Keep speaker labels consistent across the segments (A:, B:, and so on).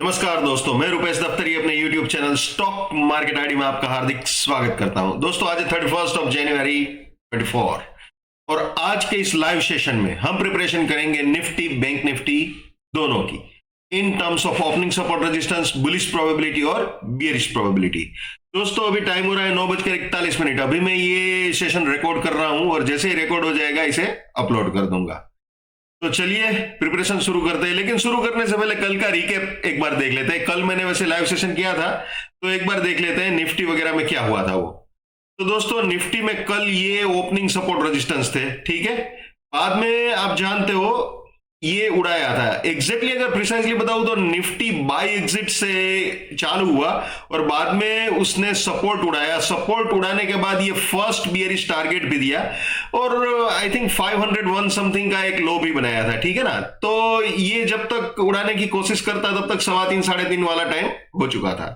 A: नमस्कार दोस्तों, मैं रुपेश दफ्तरी अपने YouTube channel stock market ID में आपका हार्दिक स्वागत करता हूं। दोस्तों, आज है 31 ऑफ जनवरी 24 और आज के इस लाइव सेशन में हम प्रिपरेशन करेंगे निफ्टी बैंक निफ्टी दोनों की in terms of opening support resistance, bullish probability और बियरिश प्रोबेबिलिटी। दोस्तों, अभी टाइम हो रहा है 9:41। अभी मैं ये सेशन रिकॉर्ड कर रहा हूं और जैसे ही रिकॉर्ड हो जाएगा इसे अपलोड कर दूंगा। तो चलिए प्रिपरेशन शुरू करते हैं, लेकिन शुरू करने से पहले कल का रिकैप एक बार देख लेते हैं। कल मैंने वैसे लाइव सेशन किया था, तो एक बार देख लेते हैं निफ्टी वगैरह में क्या हुआ था वो। तो दोस्तों, निफ्टी में कल ये ओपनिंग सपोर्ट रेजिस्टेंस थे, ठीक है। बाद में आप जानते हो ये उड़ाया था। एग्जैक्टली अगर प्रिसाइजली बताऊं तो निफ्टी बाय एग्जिट से चालू हुआ और बाद में उसने सपोर्ट उड़ाया। सपोर्ट उड़ाने के बाद ये फर्स्ट बियरिश टारगेट भी दिया और आई थिंक 501 समथिंग का एक लो भी बनाया था, ठीक है ना। तो ये जब तक उड़ाने की कोशिश करता तब तक 3:15 3:30 वाला टाइम हो चुका था।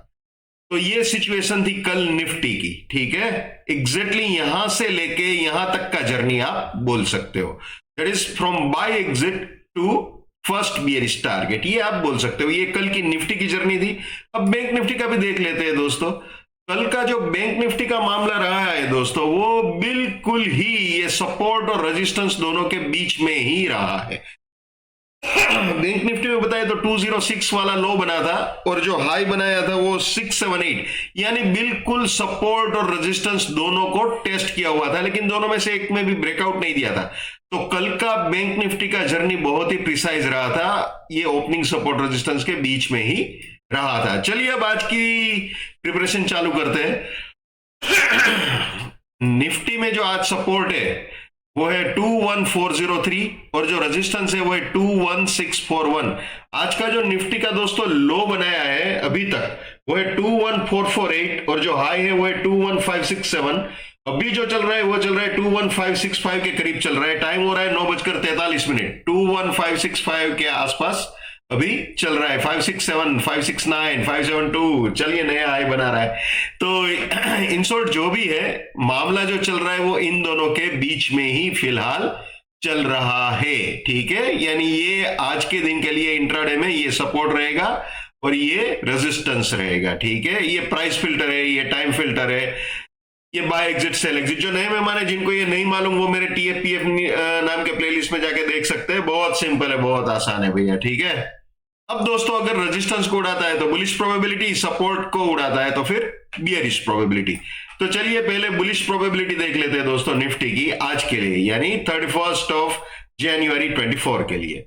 A: तो ये सिचुएशन थी कल निफ्टी की, ठीक है। एग्जैक्टली यहां से लेके यहां तक का जर्नी आप बोल सकते हो, that is from buy exit to first bearish target, ये आप बोल सकते हो। ये कल की निफ्टी की जर्नी थी। अब बैंक निफ्टी का भी देख लेते हैं दोस्तों। कल का जो बैंक निफ्टी का मामला रहा है दोस्तों, वो बिल्कुल ही ये सपोर्ट और रेजिस्टेंस दोनों के बीच में ही रहा है। बैंक निफ्टी में बताए तो 206 वाला लो बना था और जो हाई बनाया था वो 678, यानी बिल्कुल सपोर्ट और रेजिस्टेंस दोनों को टेस्ट किया हुआ था, लेकिन दोनों में से एक में भी ब्रेकआउट नहीं दिया था। तो कल का बैंक निफ्टी का जर्नी बहुत ही प्रिसाइज रहा था, ये ओपनिंग सपोर्ट रेजिस्टेंस के बीच में ही रहा था। चलिए अब आज की प्रिपरेशन चालू करते हैं। निफ्टी में जो आज सपोर्ट है वो है 21403 और जो रेजिस्टेंस है वो है 21641। आज का जो निफ्टी का दोस्तों लो बनाया है अभी तक वो है 21448 और जो हाई है वो है 21567। अभी जो चल रहा है वो चल रहा है 21565 के करीब चल रहा है। टाइम हो रहा है 9:43। 21565 के आसपास अभी चल रहा है। 567 569 572, चलिए नया हाई बना रहा है। तो इन शॉर्ट जो भी है मामला जो चल रहा है वो इन दोनों के बीच में ही फिलहाल चल रहा है, ठीक है। यानी ये आज के दिन के लिए इंट्राडे में ये सपोर्ट रहेगा और ये रेजिस्टेंस रहेगा, ठीक है। ये प्राइस फिल्टर है, ये टाइम फिल्टर है, ये बाय एग्जिट सेल एग्जिट। जो नए मेहमान है जिनको ये नहीं मालूम वो मेरे TFPF नाम के प्लेलिस्ट में जाके देख सकते हैं। बहुत सिंपल है, बहुत आसान है भैया, ठीक है। अब दोस्तों, अगर रेजिस्टेंस को उड़ाता है तो बुलिश प्रोबेबिलिटी, सपोर्ट को उड़ाता है तो फिर बियरिश प्रोबेबिलिटी। तो चलिए पहले बुलिश प्रोबेबिलिटी देख लेते हैं दोस्तों निफ्टी की आज के लिए, यानी 31 ऑफ जनवरी 24 के लिए।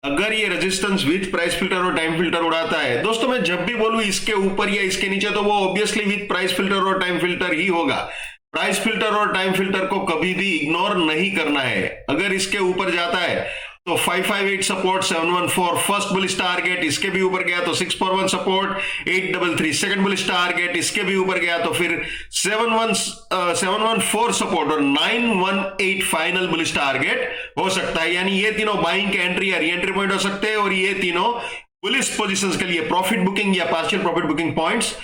A: अगर ये रेजिस्टेंस विथ प्राइस फिल्टर और टाइम फिल्टर उड़ाता है दोस्तों, मैं जब भी बोलूं इसके ऊपर या इसके नीचे तो वो ऑब्वियसली विथ प्राइस फिल्टर और टाइम फिल्टर ही होगा। प्राइस फिल्टर और टाइम फिल्टर को कभी भी इग्नोर नहीं करना है। अगर इसके ऊपर जाता है तो 558 सपोर्ट, 714 फर्स्ट बुलिश टारगेट, इसके भी ऊपर गया तो 641 सपोर्ट, 833 सेकंड बुलिश टारगेट, इसके भी ऊपर गया तो फिर 714 सपोर्ट और 918 फाइनल बुलिश टारगेट हो सकता है। यानी ये तीनों बाइंग के एंट्री या री एंट्री पॉइंट हो सकते हैं और ये तीनों बुलिश पोजीशंस के लिए प्रॉफिट बुकिंग या पार्शियल प्रॉफिट बुकिंग पॉइंट्स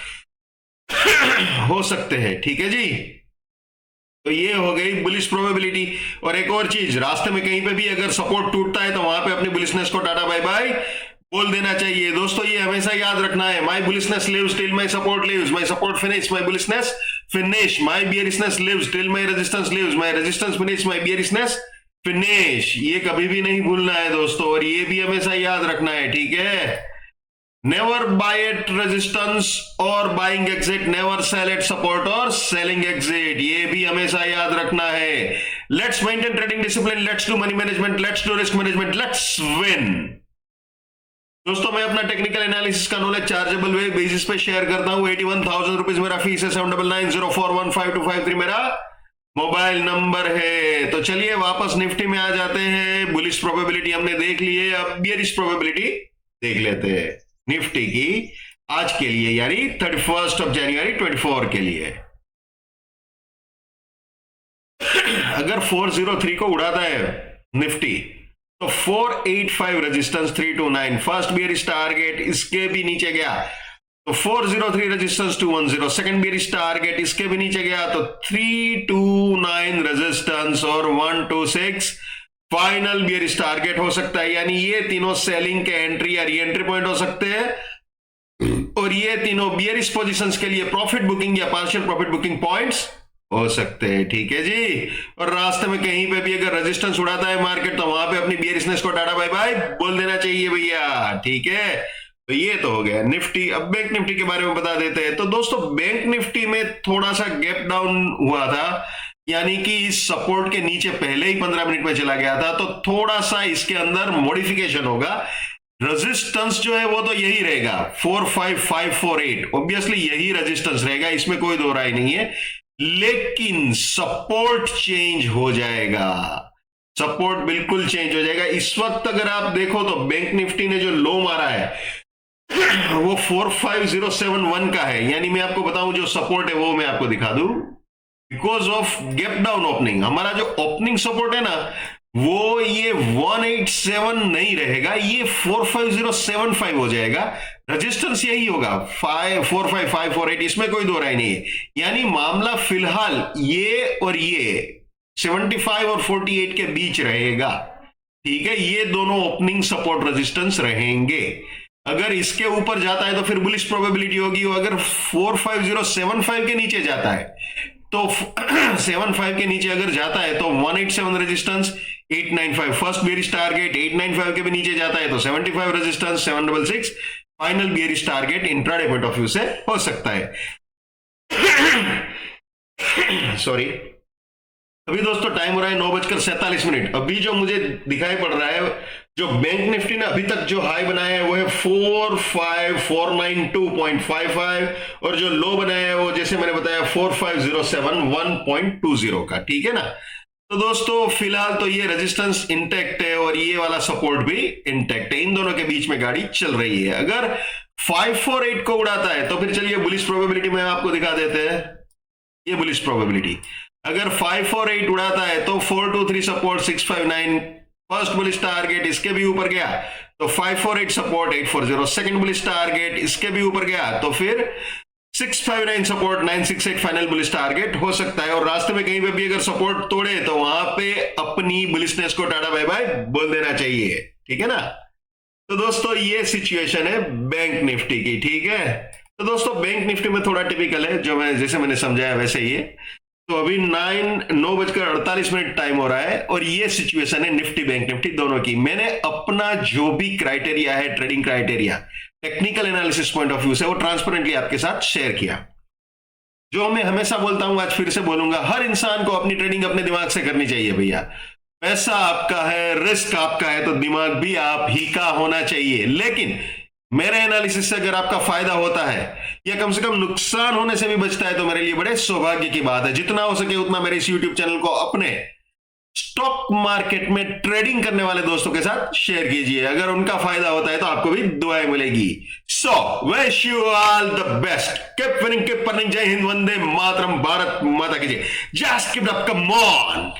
A: हो सकते हैं, ठीक है जी। तो ये हो गई बुलिश प्रोबेबिलिटी। और एक और चीज, रास्ते में कहीं पे भी अगर सपोर्ट टूटता है तो वहां पे अपनी बुलिशनेस को टाटा बाय बाय बोल देना चाहिए दोस्तों। ये हमेशा याद रखना है, my bullishness lives till my support lives, my support finish, my bullishness finish, my bearishness lives till my resistance lives, my resistance finish, my bearishness finish. ये कभी भी नहीं भूलना है दोस्तों और ये भी हमेशा याद रखना है, ठीक है। नेवर बाय एट रेजिस्टेंस और buying exit, never cell eight support और सेलिंग एग्जिट, ये भी हमेशा याद रखना है। Let's maintain trading discipline, let's do money management, let's do risk management, let's win. दोस्तों, मैं अपना टेक्निकल एनालिसिस का नॉलेज चार्जेबल वे बेसिस पे शेयर करता हूं। 81,000 रुपीज मेरा फीस है, 7990415253 मेरा मोबाइल नंबर है। तो चलिए वापस निफ्टी में आ जाते हैं। बुलिश प्रोबेबिलिटी हमने देख ली है, अब बियरिश प्रोबेबिलिटी देख लेते हैं निफ्टी की आज के लिए, यानी 31 ऑफ जनवरी 24 के लिए। अगर 403 को उड़ाता है निफ्टी तो 485 रेजिस्टेंस, 329 फर्स्ट बियरिश टारगेट, इसके भी नीचे गया तो 403 रेजिस्टेंस 210 सेकंड बियरिश टारगेट, इसके भी नीचे गया तो 329 रेजिस्टेंस और 126 फाइनल बियरिश टारगेट हो सकता है, यानी ये तीनों सेलिंग के एंट्री या री एंट्री पॉइंट हो सकते हैं, और ये तीनों बियरिश पोजीशंस के लिए प्रॉफिट बुकिंग या पार्शियल प्रॉफिट बुकिंग पॉइंट्स हो सकते हैं। ठीक है जी। और रास्ते में कहीं पे भी अगर रेजिस्टेंस उड़ाता है मार्केट, तो वहां पे अपनी बियरिशनेस को टाटा बाय बाय बोल देना चाहिए भैया। ठीक है, तो ये तो हो गया निफ्टी। अब बैंक निफ्टी के बारे में बता देते हैं। तो दोस्तों बैंक निफ्टी में थोड़ा सा गैप डाउन हुआ था, यानी कि इस सपोर्ट के नीचे पहले ही 15 मिनट में चला गया था, तो थोड़ा सा इसके अंदर मॉडिफिकेशन होगा। रेजिस्टेंस जो है वो तो यही रहेगा 45548, ऑब्वियसली यही रेजिस्टेंस रहेगा, इसमें कोई दो राय नहीं है। लेकिन सपोर्ट चेंज हो जाएगा, सपोर्ट बिल्कुल चेंज हो जाएगा। इस वक्त अगर आप देखो तो बैंक निफ्टी ने जो लो मारा है वो 45071 का है, यानी मैं आपको बताऊं जो सपोर्ट है वो मैं आपको दिखा दूं। Because of gap down opening, हमारा जो ओपनिंग सपोर्ट है ना वो ये 187 नहीं रहेगा, ये 45075 हो जाएगा। रेजिस्टेंस यही होगा 45548, इसमें कोई दो राय नहीं है। यानी मामला फिलहाल ये और ये 75 और 48 के बीच रहेगा। ठीक है, ये दोनों ओपनिंग सपोर्ट रेजिस्टेंस रहेंगे। अगर इसके ऊपर जाता है तो फिर बुलिश प्रोबेबिलिटी होगी। अगर 45075 के नीचे जाता है तो 75 के नीचे अगर जाता है तो 187 रेजिस्टेंस, 895 फर्स्ट बियरिश टारगेट, 895 के भी नीचे जाता है तो 75 resistance, 766 final bearish target intraday point of view से हो सकता है। सॉरी, अभी दोस्तों टाइम हो रहा है 9:47। अभी जो मुझे दिखाई पड़ रहा है, जो बैंक निफ्टी ने अभी तक जो हाई बनाया है वो है 45492.55, और जो लो बनाया है वो जैसे मैंने बताया 45071.20 का। ठीक है ना। तो दोस्तों फिलहाल तो ये रेजिस्टेंस इंटैक्ट है और ये वाला सपोर्ट भी इंटैक्ट है, इन दोनों के बीच में गाड़ी चल रही है। अगर 548 को उड़ाता है तो फिर चलिए बुलिश प्रोबेबिलिटी में आपको दिखा देते हैं। ये बुलिश प्रोबेबिलिटी, अगर 548 उड़ाता है तो 423 सपोर्ट, 659 फर्स्ट बुलिश टारगेट, इसके भी ऊपर गया तो 548 सपोर्ट, 840 सेकंड बुलिश टारगेट, इसके भी ऊपर गया तो फिर 659 सपोर्ट, 968 फाइनल बुलिश टारगेट हो सकता है। और रास्ते में कहीं पे भी अगर सपोर्ट तोड़े तो वहां पे अपनी बुलिशनेस को टाटा बाय बाय बोल देना चाहिए। ठीक है ना। तो दोस्तों ये सिचुएशन है बैंक निफ्टी की। ठीक है, तो दोस्तों बैंक निफ्टी में थोड़ा टिपिकल है, जो मैं जैसे मैंने समझाया वैसे ही है। तो अभी 9:48 टाइम हो रहा है और ये सिचुएशन है निफ्टी बैंक निफ्टी दोनों की। मैंने अपना जो भी क्राइटेरिया है, trading criteria, technical analysis point of view से, वो ट्रांसपेरेंटली आपके साथ शेयर किया। जो मैं हमेशा बोलता हूं, आज फिर से बोलूंगा, हर इंसान को अपनी ट्रेडिंग अपने दिमाग से करनी चाहिए भैया। पैसा आपका है, रिस्क आपका है, तो दिमाग भी आप ही का होना चाहिए। लेकिन मेरे एनालिसिस से अगर आपका फायदा होता है या कम से कम नुकसान होने से भी बचता है तो मेरे लिए बड़े सौभाग्य की बात है। जितना हो सके उतना मेरे इस YouTube चैनल को अपने स्टॉक मार्केट में ट्रेडिंग करने वाले दोस्तों के साथ शेयर कीजिए। अगर उनका फायदा होता है तो आपको भी दुआएं मिलेगी। So wish you all the best, keep winning, keep earning. जय हिंद, वंदे मातरम, भारत माता की जय। Just keep up, come on.